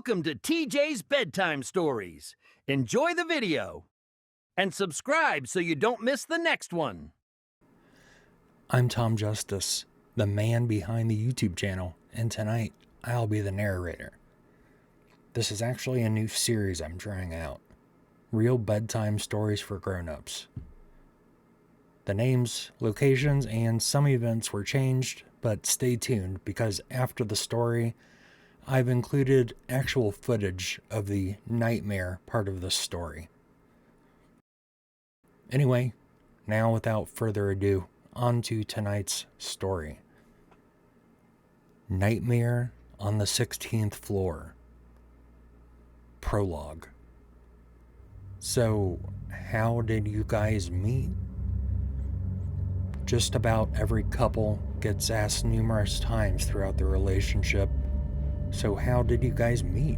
Welcome to TJ's Bedtime Stories. Enjoy the video and subscribe so you don't miss the next one. I'm Tom Justice, the man behind the YouTube channel, and tonight I'll be the narrator. This is actually a new series I'm trying out. Real bedtime stories for grown-ups. The names, locations, and some events were changed, but stay tuned because after the story, I've included actual footage of the nightmare part of the story. Anyway, now without further ado, on to tonight's story. Nightmare on the 16th Floor. Prologue. So, how did you guys meet? Just about every couple gets asked numerous times throughout their relationship. So how did you guys meet?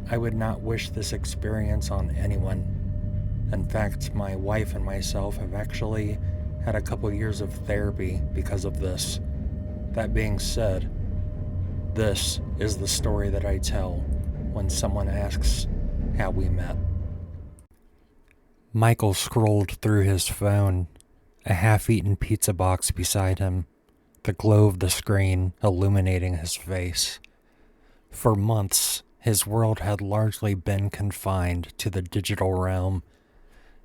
I would not wish this experience on anyone. In fact, my wife and myself have actually had a couple years of therapy because of this. That being said, this is the story that I tell when someone asks how we met. Michael scrolled through his phone, a half-eaten pizza box beside him, the glow of the screen illuminating his face. For months, his world had largely been confined to the digital realm,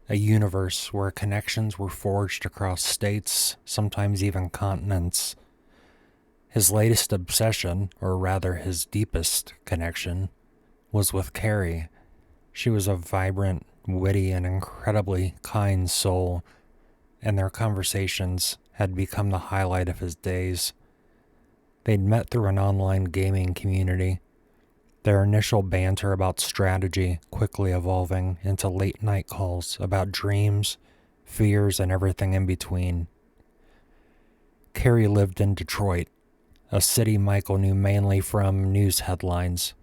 a universe where connections were forged across states, sometimes even continents. His latest obsession, or rather his deepest connection, was with Carrie. She was a vibrant, witty, and incredibly kind soul, and their conversations had become the highlight of his days. They'd met through an online gaming community, their initial banter about strategy quickly evolving into late-night calls about dreams, fears, and everything in between. Carrie lived in Detroit, a city Michael knew mainly from news headlines.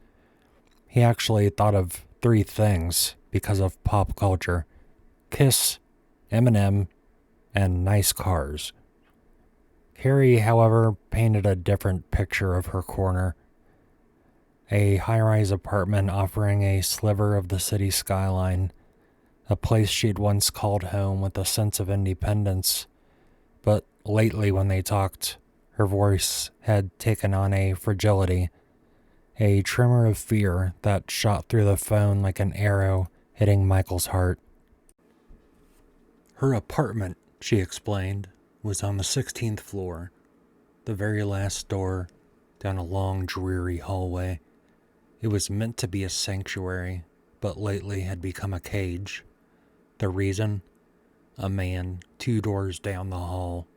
He actually thought of three things because of pop culture: Kiss, Eminem, and nice cars. Carrie, however, painted a different picture of her corner. A high-rise apartment offering a sliver of the city skyline, a place she'd once called home with a sense of independence. But lately when they talked, her voice had taken on a fragility, a tremor of fear that shot through the phone like an arrow hitting Michael's heart. Her apartment, she explained, was on the 16th floor, the very last door down a long, dreary hallway. It was meant to be a sanctuary, but lately had become a cage. The reason? A man 2 doors down the hall.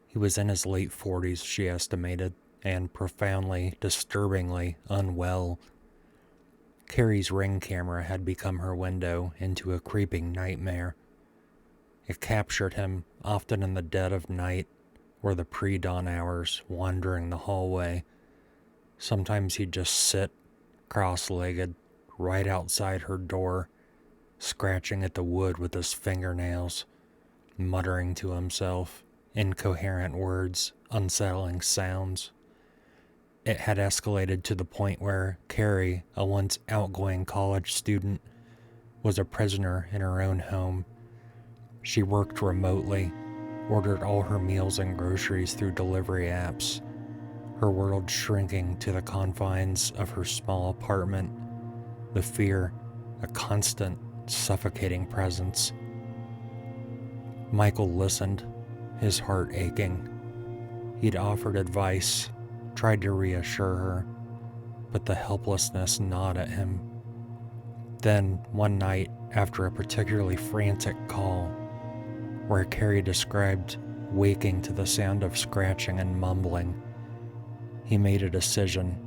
He was in his late 40s, she estimated, and profoundly, disturbingly unwell. Carrie's Ring camera had become her window into a creeping nightmare. It captured him, often in the dead of night or the pre-dawn hours, wandering the hallway. Sometimes he'd just sit, cross-legged, right outside her door, scratching at the wood with his fingernails, muttering to himself, incoherent words, unsettling sounds. It had escalated to the point where Carrie, a once outgoing college student, was a prisoner in her own home. She worked remotely, ordered all her meals and groceries through delivery apps, her world shrinking to the confines of her small apartment, the fear, a constant, suffocating presence. Michael listened, his heart aching. He'd offered advice, tried to reassure her, but the helplessness gnawed at him. Then, one night, after a particularly frantic call, where Carrie described waking to the sound of scratching and mumbling, he made a decision.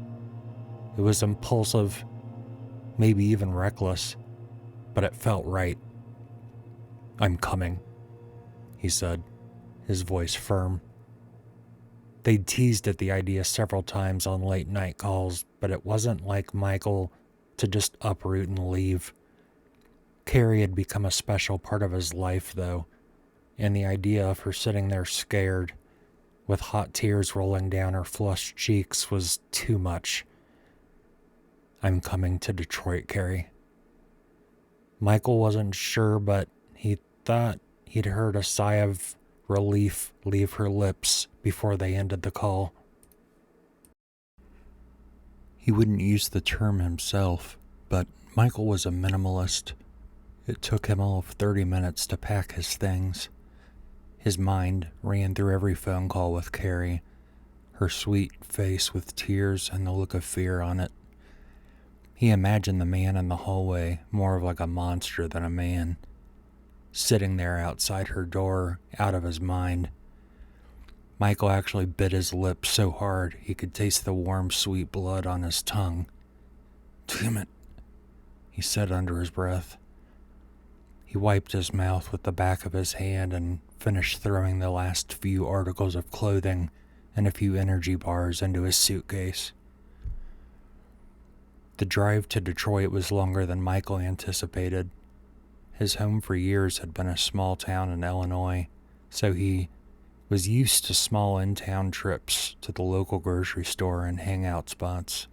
It was impulsive, maybe even reckless, but it felt right. "I'm coming," he said, his voice firm. They'd teased at the idea several times on late-night calls, but it wasn't like Michael to just uproot and leave. Carrie had become a special part of his life, though, and the idea of her sitting there scared, with hot tears rolling down her flushed cheeks, was too much. I'm coming to Detroit, Carrie. Michael wasn't sure, but he thought he'd heard a sigh of relief leave her lips before they ended the call. He wouldn't use the term himself, but Michael was a minimalist. It took him all of 30 minutes to pack his things. His mind ran through every phone call with Carrie, her sweet face with tears and the look of fear on it. He imagined the man in the hallway more of like a monster than a man, sitting there outside her door, out of his mind. Michael actually bit his lip so hard he could taste the warm, sweet blood on his tongue. "Damn it," he said under his breath. He wiped his mouth with the back of his hand and finished throwing the last few articles of clothing and a few energy bars into his suitcase. The drive to Detroit was longer than Michael anticipated. His home for years had been a small town in Illinois, so he was used to small in-town trips to the local grocery store and hangout spots.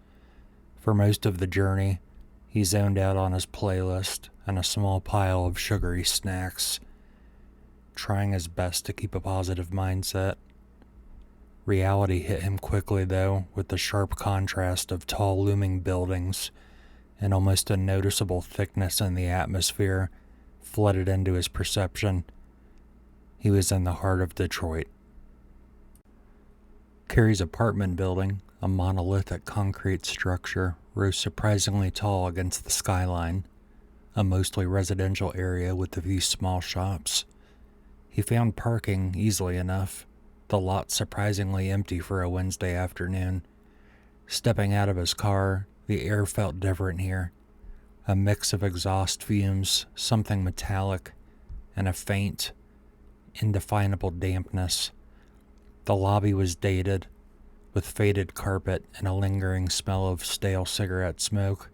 For most of the journey, he zoned out on his playlist and a small pile of sugary snacks, trying his best to keep a positive mindset. Reality hit him quickly, though, with the sharp contrast of tall looming buildings and almost a noticeable thickness in the atmosphere flooded into his perception. He was in the heart of Detroit. Carrie's apartment building, a monolithic concrete structure, rose surprisingly tall against the skyline, a mostly residential area with a few small shops. He found parking easily enough, the lot surprisingly empty for a Wednesday afternoon. Stepping out of his car, the air felt different here. A mix of exhaust fumes, something metallic, and a faint, indefinable dampness. The lobby was dated, with faded carpet and a lingering smell of stale cigarette smoke,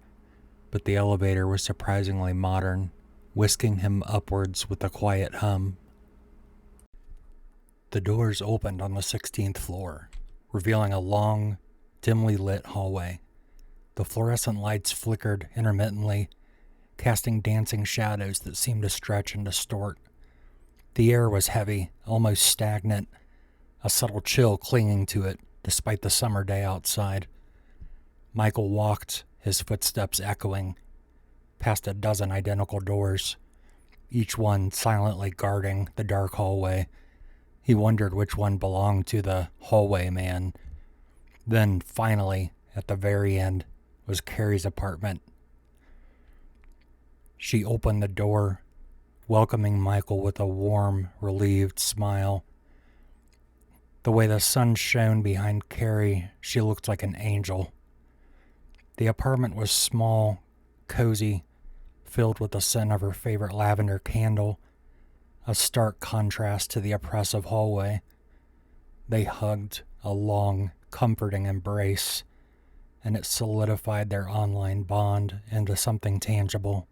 but the elevator was surprisingly modern, whisking him upwards with a quiet hum. The doors opened on the 16th floor, revealing a long, dimly lit hallway. The fluorescent lights flickered intermittently, casting dancing shadows that seemed to stretch and distort. The air was heavy, almost stagnant, a subtle chill clinging to it despite the summer day outside. Michael walked, his footsteps echoing, past a dozen identical doors, each one silently guarding the dark hallway. He wondered which one belonged to the hallway man. Then, finally, at the very end, was Carrie's apartment. She opened the door, welcoming Michael with a warm, relieved smile. The way the sun shone behind Carrie, she looked like an angel. The apartment was small, cozy, filled with the scent of her favorite lavender candle, a stark contrast to the oppressive hallway. They hugged, a long, comforting embrace, and it solidified their online bond into something tangible.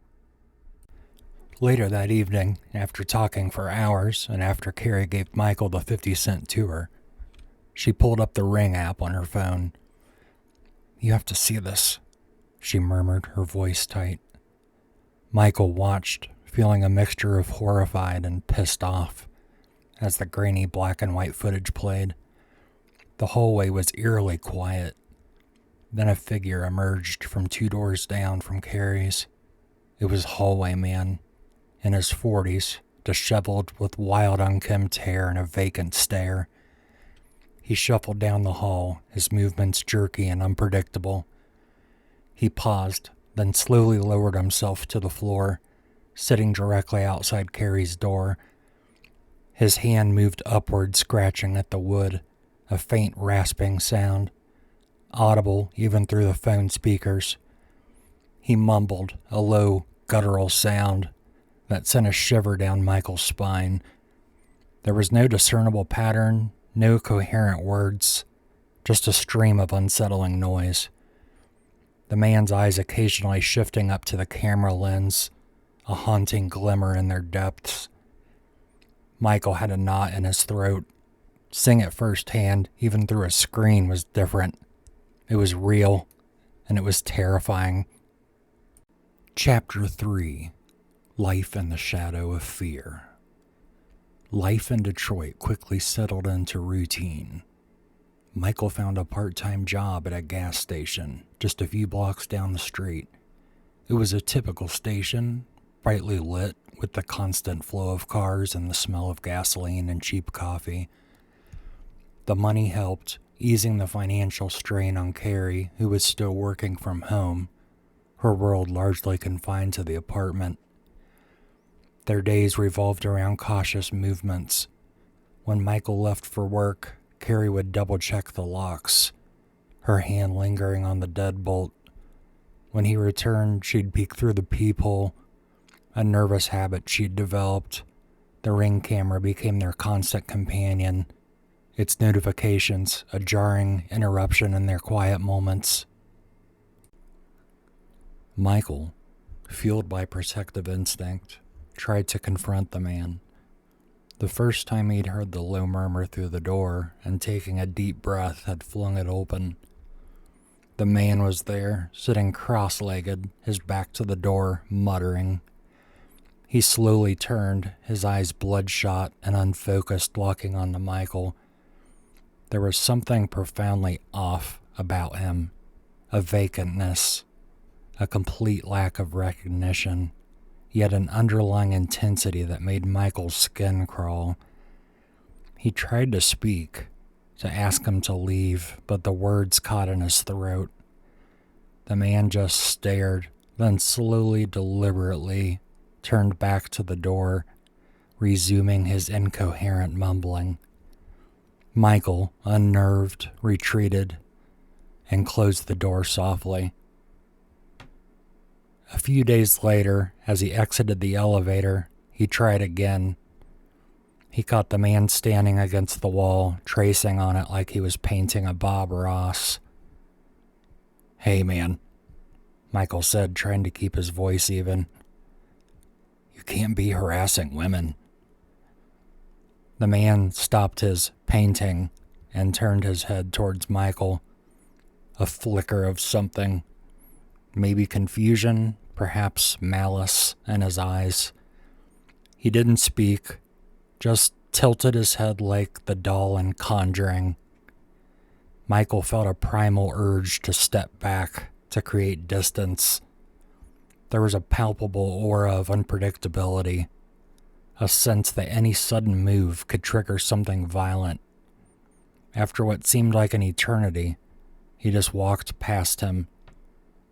Later that evening, after talking for hours and after Carrie gave Michael the 50-cent tour, she pulled up the Ring app on her phone. "You have to see this," she murmured, her voice tight. Michael watched, feeling a mixture of horrified and pissed off as the grainy black and white footage played. The hallway was eerily quiet. Then a figure emerged from 2 doors down from Carrie's. It was Hallway Man, in his 40s, disheveled with wild unkempt hair and a vacant stare. He shuffled down the hall, his movements jerky and unpredictable. He paused, then slowly lowered himself to the floor, sitting directly outside Carrie's door. His hand moved upward, scratching at the wood, a faint rasping sound, audible even through the phone speakers. He mumbled, a low, guttural sound that sent a shiver down Michael's spine. There was no discernible pattern, no coherent words, just a stream of unsettling noise. The man's eyes occasionally shifting up to the camera lens, a haunting glimmer in their depths. Michael had a knot in his throat. Seeing it firsthand, even through a screen, was different. It was real, and it was terrifying. Chapter 3. Life in the Shadow of Fear. Life in Detroit quickly settled into routine. Michael found a part-time job at a gas station just a few blocks down the street. It was a typical station, brightly lit with the constant flow of cars and the smell of gasoline and cheap coffee. The money helped, easing the financial strain on Carrie, who was still working from home, her world largely confined to the apartment. Their days revolved around cautious movements. When Michael left for work, Carrie would double-check the locks, her hand lingering on the deadbolt. When he returned, she'd peek through the peephole, a nervous habit she'd developed. The Ring camera became their constant companion, its notifications a jarring interruption in their quiet moments. Michael, fueled by protective instinct, tried to confront the man. The first time he'd heard the low murmur through the door and taking a deep breath had flung it open. The man was there, sitting cross-legged, his back to the door, muttering. He slowly turned, his eyes bloodshot and unfocused, locking onto Michael. There was something profoundly off about him, a vacantness, a complete lack of recognition, yet an underlying intensity that made Michael's skin crawl. He tried to speak, to ask him to leave, but the words caught in his throat. The man just stared, then slowly, deliberately turned back to the door, resuming his incoherent mumbling. Michael, unnerved, retreated and closed the door softly. A few days later, as he exited the elevator, he tried again. He caught the man standing against the wall, tracing on it like he was painting a Bob Ross. "Hey, man," Michael said, trying to keep his voice even. "You can't be harassing women." The man stopped his painting and turned his head towards Michael. A flicker of something, maybe confusion, perhaps malice, in his eyes. He didn't speak, just tilted his head like the doll in Conjuring. Michael felt a primal urge to step back, to create distance. There was a palpable aura of unpredictability, a sense that any sudden move could trigger something violent. After what seemed like an eternity, he just walked past him,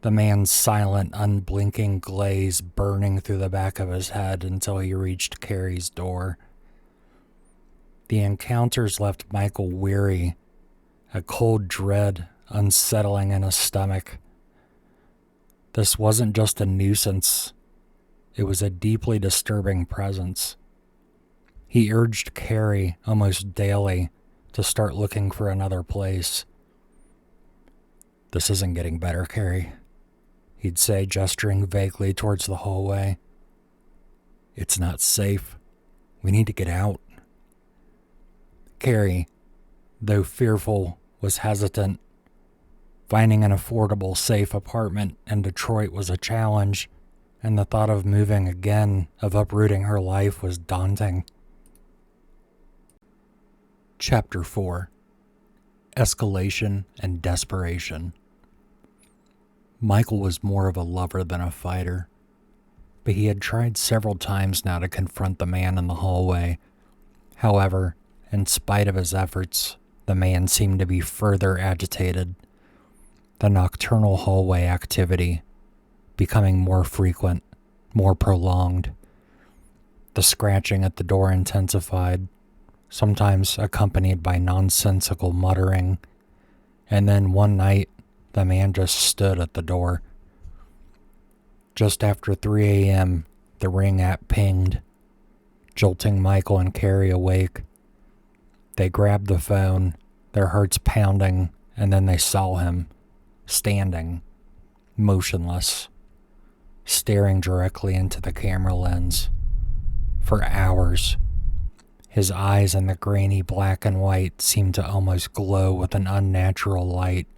the man's silent, unblinking glaze burning through the back of his head until he reached Carrie's door. The encounters left Michael weary, a cold dread unsettling in his stomach. This wasn't just a nuisance. It was a deeply disturbing presence. He urged Carrie almost daily to start looking for another place. "This isn't getting better, Carrie," he'd say, gesturing vaguely towards the hallway. "It's not safe. We need to get out." Carrie, though fearful, was hesitant. Finding an affordable, safe apartment in Detroit was a challenge, and the thought of moving again, of uprooting her life, was daunting. Chapter 4. Escalation and Desperation. Michael was more of a lover than a fighter, but he had tried several times now to confront the man in the hallway. However, in spite of his efforts, the man seemed to be further agitated, the nocturnal hallway activity becoming more frequent, more prolonged. The scratching at the door intensified, sometimes accompanied by nonsensical muttering, and then one night, the man just stood at the door. Just after 3 a.m., the Ring app pinged, jolting Michael and Carrie awake. They grabbed the phone, their hearts pounding, and then they saw him, standing, motionless, staring directly into the camera lens. For hours, his eyes in the grainy black and white seemed to almost glow with an unnatural light,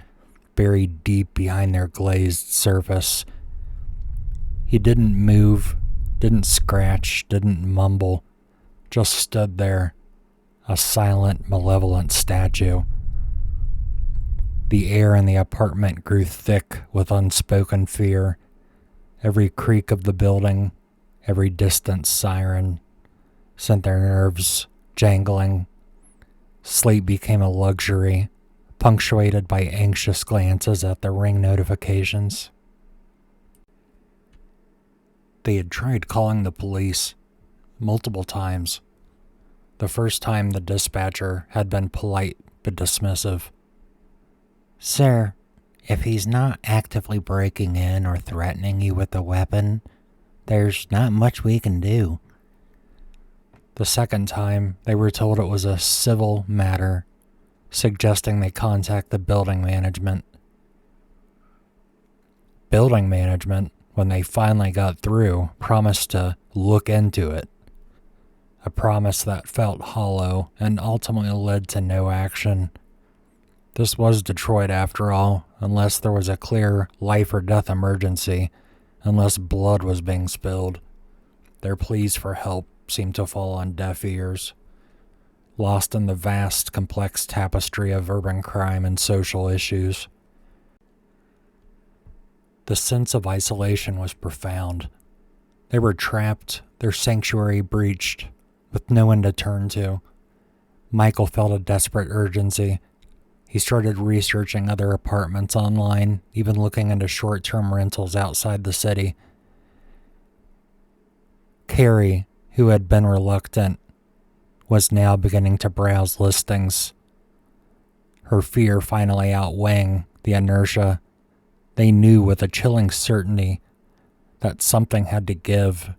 buried deep behind their glazed surface. He didn't move, didn't scratch, didn't mumble, just stood there, a silent, malevolent statue. The air in the apartment grew thick with unspoken fear. Every creak of the building, every distant siren, sent their nerves jangling. Sleep became a luxury, punctuated by anxious glances at the ring notifications. They had tried calling the police multiple times. The first time the dispatcher had been polite but dismissive. "Sir, if he's not actively breaking in or threatening you with a weapon, there's not much we can do." The second time, they were told it was a civil matter, suggesting they contact the building management. Building management, when they finally got through, promised to look into it. A promise that felt hollow and ultimately led to no action. This was Detroit after all, unless there was a clear life or death emergency, unless blood was being spilled. Their pleas for help seemed to fall on deaf ears, lost in the vast, complex tapestry of urban crime and social issues. The sense of isolation was profound. They were trapped, their sanctuary breached, with no one to turn to. Michael felt a desperate urgency. He started researching other apartments online, even looking into short-term rentals outside the city. Carrie, who had been reluctant, was now beginning to browse listings, her fear finally outweighing the inertia. They knew with a chilling certainty that something had to give.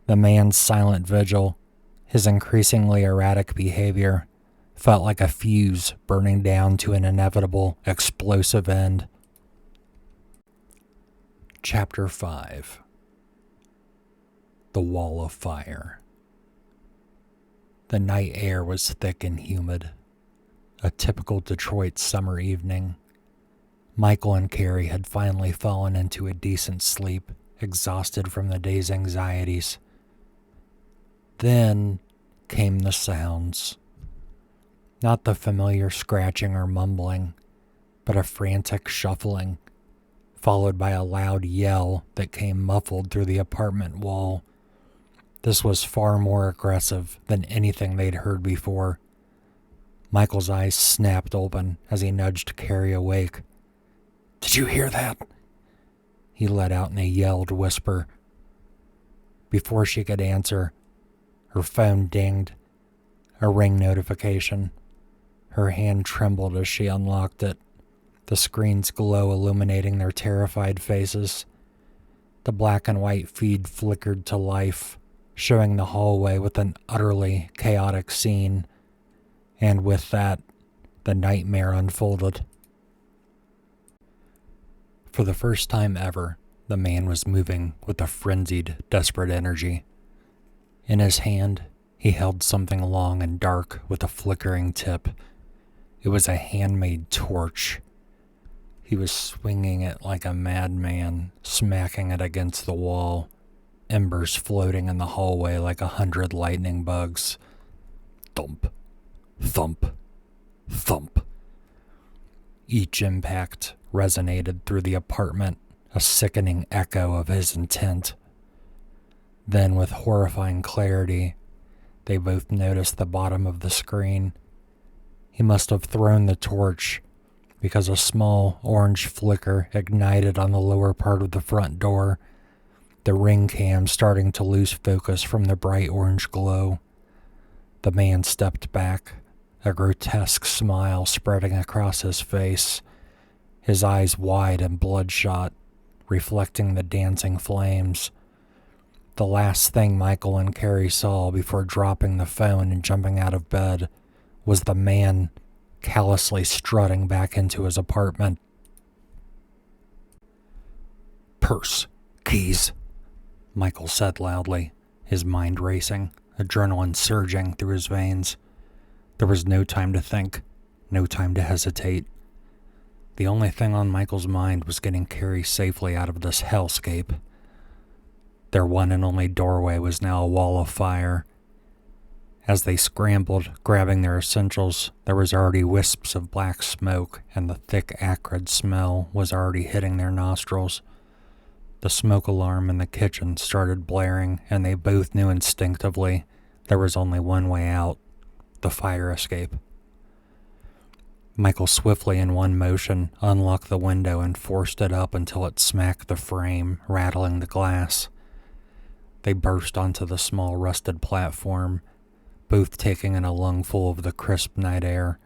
The man's silent vigil, his increasingly erratic behavior, felt like a fuse burning down to an inevitable, explosive end. Chapter 5. The Wall of Fire. The night air was thick and humid. A typical Detroit summer evening. Michael and Carrie had finally fallen into a decent sleep, exhausted from the day's anxieties. Then came the sounds. Not the familiar scratching or mumbling, but a frantic shuffling, followed by a loud yell that came muffled through the apartment wall. This was far more aggressive than anything they'd heard before. Michael's eyes snapped open as he nudged Carrie awake. "Did you hear that?" he let out in a yelled whisper. Before she could answer, her phone dinged. A ring notification. Her hand trembled as she unlocked it, the screen's glow illuminating their terrified faces. The black and white feed flickered to life, showing the hallway with an utterly chaotic scene. And with that, the nightmare unfolded. For the first time ever, the man was moving with a frenzied, desperate energy. In his hand, he held something long and dark with a flickering tip. It was a handmade torch. He was swinging it like a madman, smacking it against the wall, embers floating in the hallway like 100 lightning bugs. Thump, thump, thump. Each impact resonated through the apartment, a sickening echo of his intent. Then, with horrifying clarity, they both noticed the bottom of the screen. He must have thrown the torch, because a small orange flicker ignited on the lower part of the front door, the ring cam starting to lose focus from the bright orange glow. The man stepped back, a grotesque smile spreading across his face, his eyes wide and bloodshot, reflecting the dancing flames. The last thing Michael and Carrie saw before dropping the phone and jumping out of bed was the man callously strutting back into his apartment. "Purse, keys," Michael said loudly, his mind racing, adrenaline surging through his veins. There was no time to think, no time to hesitate. The only thing on Michael's mind was getting Carrie safely out of this hellscape. Their one and only doorway was now a wall of fire. As they scrambled, grabbing their essentials, there was already wisps of black smoke, and the thick, acrid smell was already hitting their nostrils. The smoke alarm in the kitchen started blaring, and they both knew instinctively there was only one way out: the fire escape. Michael swiftly, in one motion, unlocked the window and forced it up until it smacked the frame, rattling the glass. They burst onto the small rusted platform, both taking in a lungful of the crisp night air,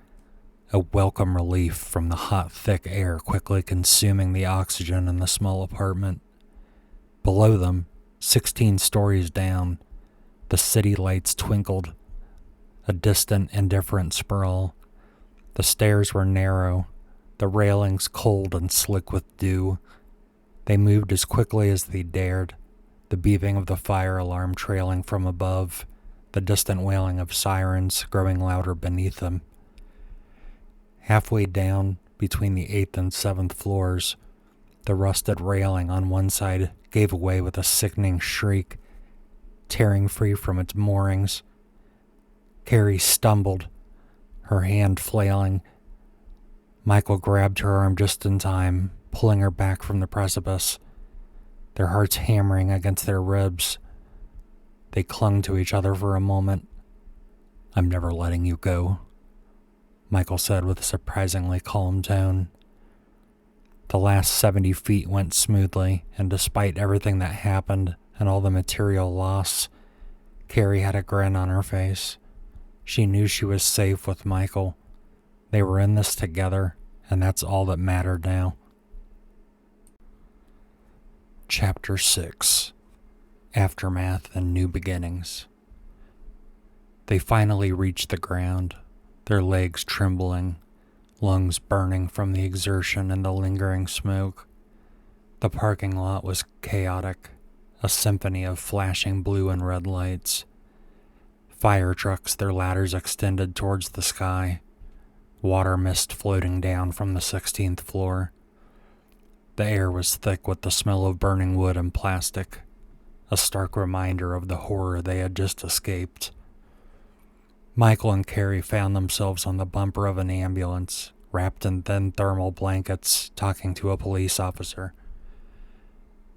a welcome relief from the hot, thick air quickly consuming the oxygen in the small apartment. Below them, 16 stories down, the city lights twinkled, a distant, indifferent sprawl. The stairs were narrow, the railings cold and slick with dew. They moved as quickly as they dared, the beeping of the fire alarm trailing from above, the distant wailing of sirens growing louder beneath them. Halfway down, between the 8th and 7th floors, the rusted railing on one side gave way with a sickening shriek, tearing free from its moorings. Carrie stumbled, her hand flailing. Michael grabbed her arm just in time, pulling her back from the precipice, their hearts hammering against their ribs. They clung to each other for a moment. "I'm never letting you go," Michael said with a surprisingly calm tone. The last 70 feet went smoothly, and despite everything that happened and all the material loss, Carrie had a grin on her face. She knew she was safe with Michael. They were in this together, and that's all that mattered now. Chapter 6. Aftermath and New Beginnings. They finally reached the ground, their legs trembling, lungs burning from the exertion and the lingering smoke. The parking lot was chaotic, a symphony of flashing blue and red lights. Fire trucks, their ladders extended towards the sky, water mist floating down from the 16th floor. The air was thick with the smell of burning wood and plastic, a stark reminder of the horror they had just escaped. Michael and Carrie found themselves on the bumper of an ambulance, wrapped in thin thermal blankets, talking to a police officer.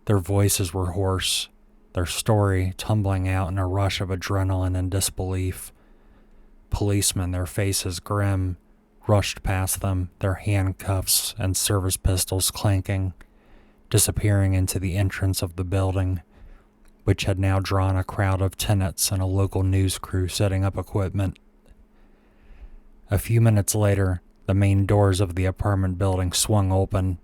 Their voices were hoarse, their story tumbling out in a rush of adrenaline and disbelief. Policemen, their faces grim, rushed past them, their handcuffs and service pistols clanking, disappearing into the entrance of the building, which had now drawn a crowd of tenants and a local news crew setting up equipment. A few minutes later, the main doors of the apartment building swung open.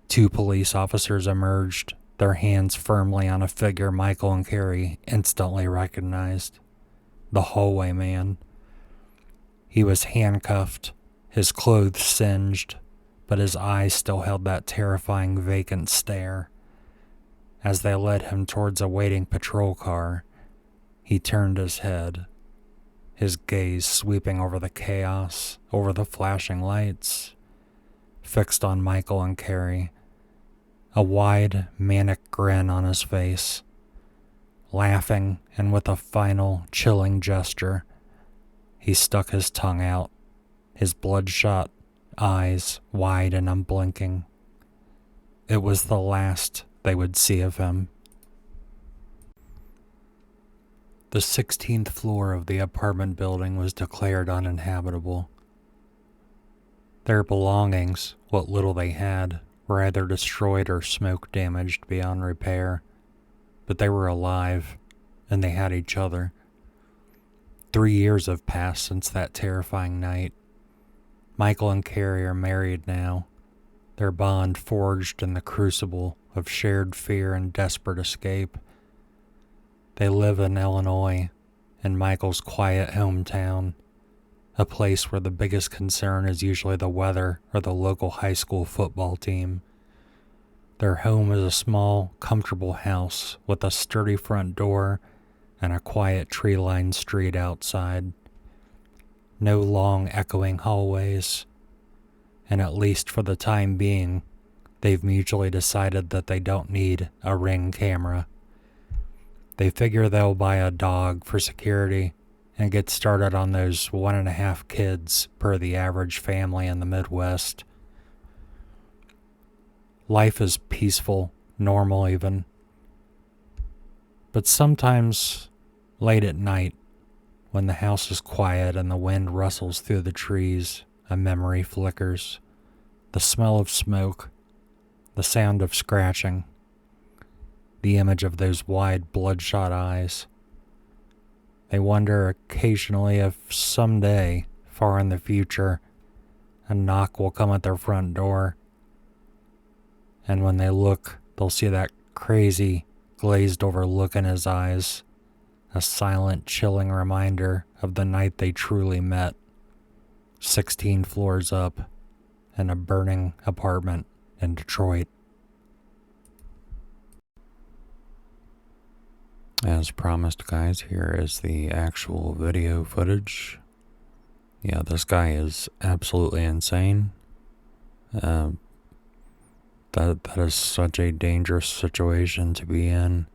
2 police officers emerged, their hands firmly on a figure Michael and Carrie instantly recognized: the hallway man. He was handcuffed, his clothes singed, but his eyes still held that terrifying vacant stare. As they led him towards a waiting patrol car, he turned his head, his gaze sweeping over the chaos, over the flashing lights, fixed on Michael and Carrie, a wide, manic grin on his face. Laughing, and with a final, chilling gesture, he stuck his tongue out, his bloodshot eyes wide and unblinking. It was the last they would see of him. The 16th floor of the apartment building was declared uninhabitable. Their belongings, what little they had, were either destroyed or smoke damaged beyond repair, but they were alive, and they had each other. 3 years have passed since that terrifying night. Michael and Carrie are married now, their bond forged in the crucible of shared fear and desperate escape. They live in Illinois, in Michael's quiet hometown, a place where the biggest concern is usually the weather or the local high school football team. Their home is a small, comfortable house with a sturdy front door and a quiet tree-lined street outside. No long, echoing hallways. and at least for the time being, they've mutually decided that they don't need a Ring camera. They figure they'll buy a dog for security and get started on those 1.5 kids per the average family in the Midwest. Life is peaceful, normal even. But sometimes, late at night, when the house is quiet and the wind rustles through the trees, a memory flickers. The smell of smoke, the sound of scratching, the image of those wide, bloodshot eyes. They wonder occasionally if someday, far in the future, a knock will come at their front door. And when they look, they'll see that crazy, glazed-over look in his eyes, a silent, chilling reminder of the night they truly met, 16 floors up, in a burning apartment in Detroit. As promised, guys, here is the actual video footage. Yeah, this guy is absolutely insane. That is such a dangerous situation to be in.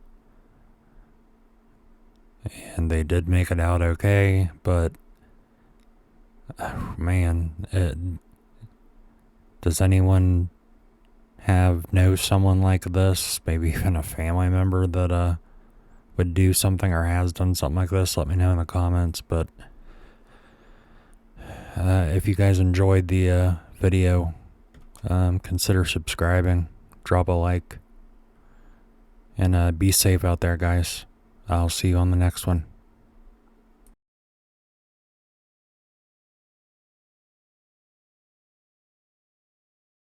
And they did make it out okay, but man, does anyone know someone like this? Maybe even a family member that would do something or has done something like this? Let me know in the comments. But if you guys enjoyed the video, consider subscribing, drop a like, and be safe out there, guys. I'll see you on the next one.